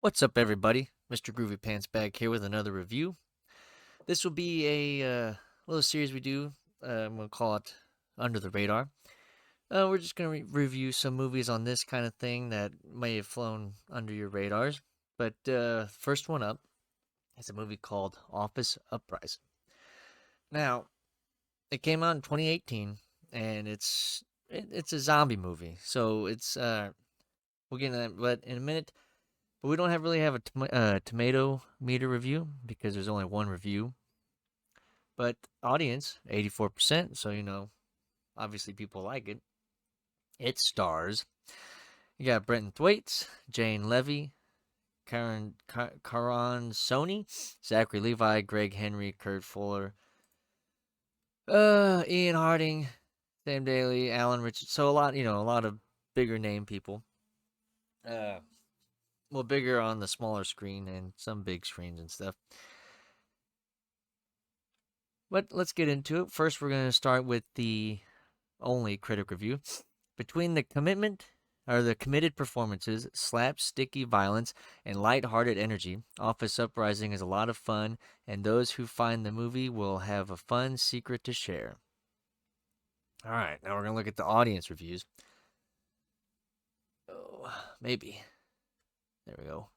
What's up, everybody? Mr. Groovy Pants back here with another review. This will be a little series we do. I'm going to call it Under the Radar. We're just going to review some movies on this kind of thing that may have flown under your radars. But first one up is a movie called Office Uprising. Now, it came out in 2018, and it's a zombie movie. So we'll get into that but in a minute. But we don't really have a tomato meter review because there's only one review. But audience, 84%. So, obviously people like it. It stars. You got Brenton Thwaites, Jane Levy, Karan Sony, Zachary Levi, Greg Henry, Kurt Fuller, Ian Harding, Sam Daly, Alan Richards. So a lot of bigger name people. Uh, well, bigger on the smaller screen and some big screens and stuff. But let's get into it. First, we're going to start with the only critic review. Between the committed performances, slapsticky violence, and light-hearted energy, Office Uprising is a lot of fun, and those who find the movie will have a fun secret to share. All right, now we're going to look at the audience reviews. Oh, maybe. There we go.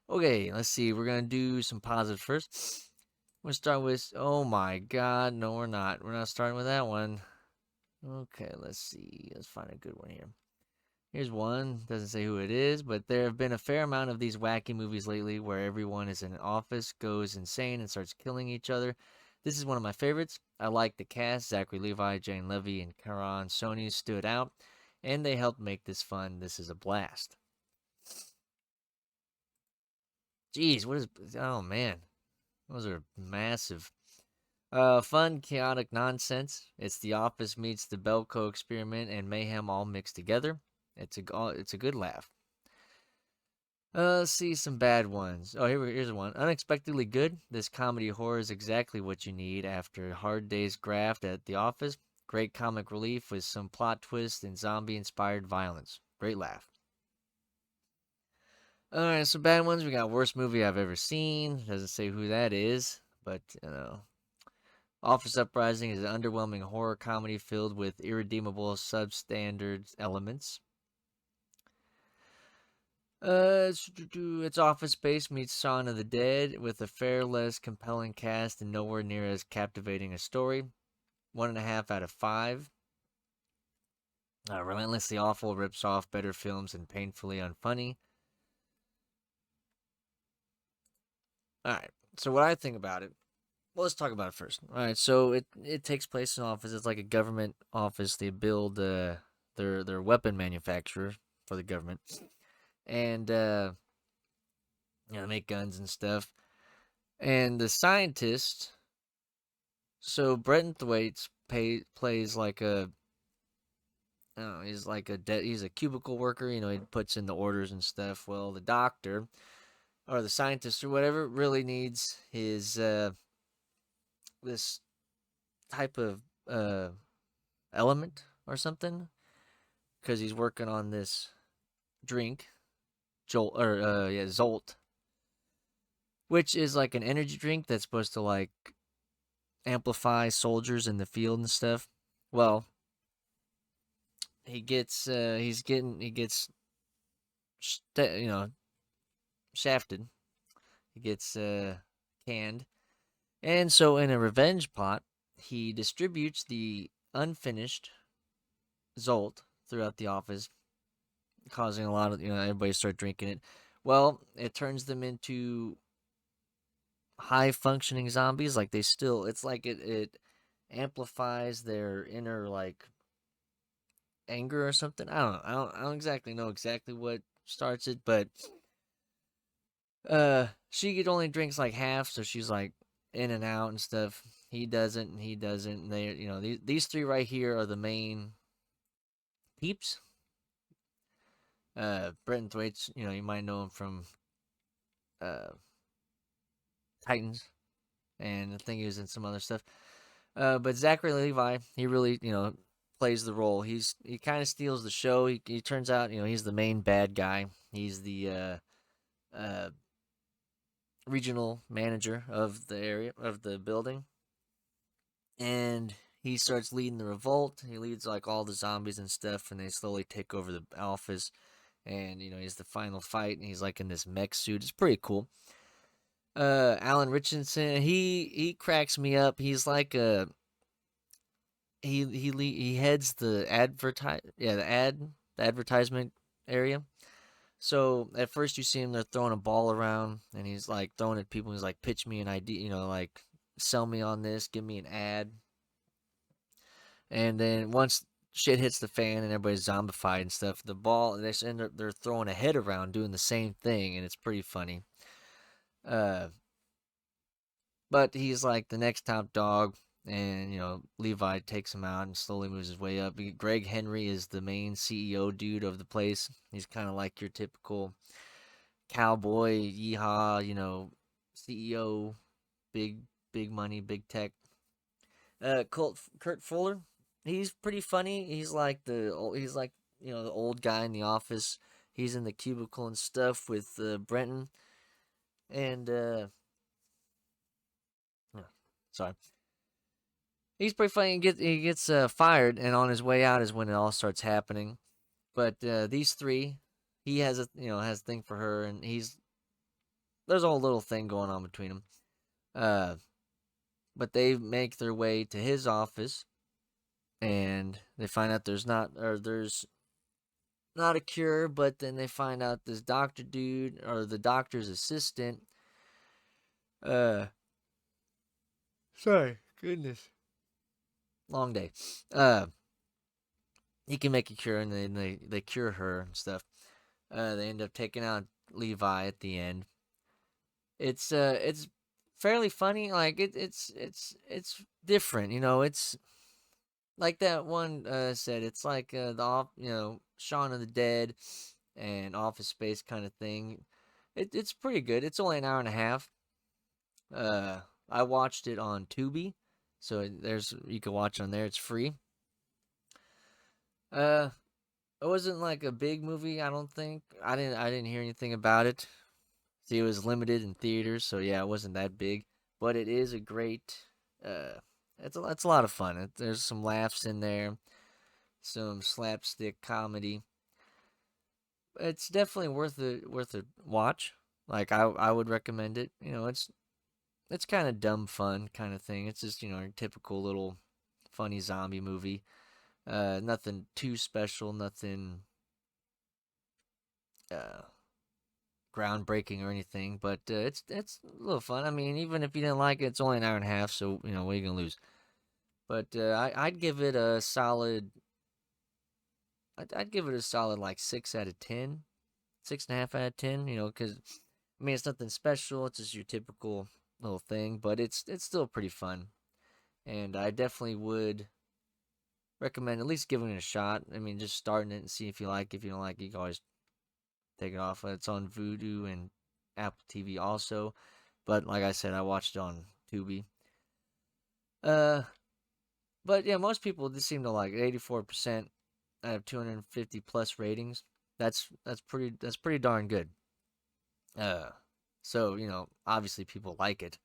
Okay, let's see. We're going to do some positive first. We'll start with, oh my god, no we're not. We're not starting with that one. Okay, let's see. Let's find a good one here. Here's one. Doesn't say who it is, but there have been a fair amount of these wacky movies lately where everyone is in an office, goes insane, and starts killing each other. This is one of my favorites. I like the cast. Zachary Levi, Jane Levy, and Karan Sony stood out, and they helped make this fun. This is a blast. Jeez, what is... Oh, man. Those are massive. Fun, chaotic nonsense. It's The Office meets the Belko experiment and mayhem all mixed together. It's a good laugh. Let's see some bad ones. Oh, here's one. Unexpectedly good. This comedy horror is exactly what you need after a hard day's graft at The Office. Great comic relief with some plot twists and zombie-inspired violence. Great laugh. Alright, some bad ones. We got worst movie I've ever seen. Doesn't say who that is, but Office Uprising is an underwhelming horror comedy filled with irredeemable substandard elements. It's Office Space meets Shaun of the Dead with a far less compelling cast and nowhere near as captivating a story. 1.5 out of 5. Relentlessly awful, rips off better films and painfully unfunny. Alright, so what I think about it. Well, let's talk about it first. Alright, so it takes place in an office. It's like a government office. They build their weapon manufacturer for the government. And they make guns and stuff. And the scientist, so Brenton Thwaites plays like he's like he's a cubicle worker. He puts in the orders and stuff. Well, the doctor or the scientist or whatever really needs his this type of element or something because he's working on this drink, Zolt, which is like an energy drink that's supposed to like amplify soldiers in the field and stuff. Well, he gets shafted. He gets canned, and so in a revenge plot, he distributes the unfinished Zolt throughout the office, causing a lot of everybody start drinking it. Well, it turns them into high functioning zombies. Like it's like it amplifies their inner like anger or something. I don't exactly know exactly what starts it, but she only drinks like half, so she's like in and out and stuff. He doesn't, and he doesn't. And they, these three right here are the main peeps. Brenton Thwaites, you might know him from uh Titans, and I think he was in some other stuff. But Zachary Levi, he really, plays the role. He kind of steals the show. He turns out, he's the main bad guy. He's the uh, regional manager of the area of the building, and he starts leading the revolt. He leads like all the zombies and stuff, and they slowly take over the office. And he's the final fight, and he's like in this mech suit. It's pretty cool. Alan Richardson, he cracks me up. He's like he heads the the advertisement area. So at first you see him, they're throwing a ball around, and he's like throwing at people. He's like, pitch me an idea, like sell me on this, give me an ad. And then once shit hits the fan and everybody's zombified and stuff, the ball they're throwing a head around doing the same thing, and it's pretty funny. Uh, but he's like the next top dog, and Levi takes him out and slowly moves his way up. Greg Henry is the main CEO dude of the place. He's kind of like your typical cowboy, yeehaw, CEO, big money, big tech. Kurt Fuller, he's pretty funny. He's like the old guy in the office. He's in the cubicle and stuff with Brenton, and sorry, he's pretty funny. He gets fired, and on his way out is when it all starts happening. But these three, he has a thing for her, and there's a whole little thing going on between them. But they make their way to his office, and they find out there's not a cure. But then they find out this doctor dude, or the doctor's assistant. Sorry, goodness, long day. He can make a cure, and then they cure her and stuff. They end up taking out Levi at the end. It's fairly funny. Like it's different. It's like that one said. It's like Shaun of the Dead and Office Space kind of thing. It's pretty good. It's only an hour and a half. I watched it on Tubi, so you can watch it on there. It's free. It wasn't like a big movie. I don't think. I didn't hear anything about it. See, it was limited in theaters, so yeah, it wasn't that big. But it is a great. It's a lot of fun. There's some laughs in there, some slapstick comedy. It's definitely worth a watch. Like I would recommend it. It's kind of dumb fun kind of thing. It's just your typical little funny zombie movie. Nothing too special. Nothing groundbreaking or anything. But it's a little fun. I mean, even if you didn't like it, it's only an hour and a half. So what are you gonna lose? But I'd give it a solid. I'd give it a solid like 6 out of 10, 6.5 out of 10. Because I mean it's nothing special. It's just your typical little thing, but it's still pretty fun, and I definitely would recommend at least giving it a shot. I mean, just starting it and see if you like it. If you don't like it, you can always take it off. It's on Vudu and Apple TV also, but like I said, I watched it on Tubi. But yeah, most people just seem to like it. 84% out of 250 plus ratings. That's pretty darn good. So obviously people like it.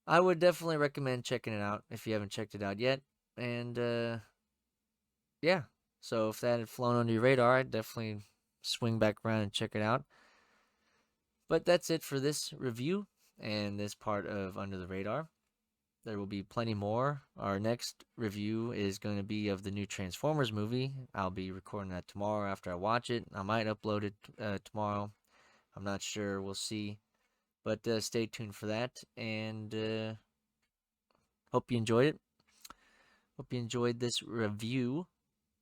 I would definitely recommend checking it out if you haven't checked it out yet. And yeah, so if that had flown under your radar, I'd definitely swing back around and check it out. But that's it for this review and this part of Under the Radar. There will be plenty more. Our next review is going to be of the new Transformers movie. I'll be recording that tomorrow after I watch it. I might upload it tomorrow. I'm not sure. We'll see. But stay tuned for that. And hope you enjoyed it. Hope you enjoyed this review.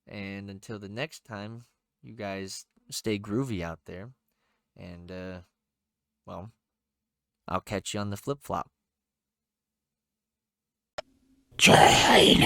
And until the next time, you guys stay groovy out there. And, well, I'll catch you on the flip-flop. Janus!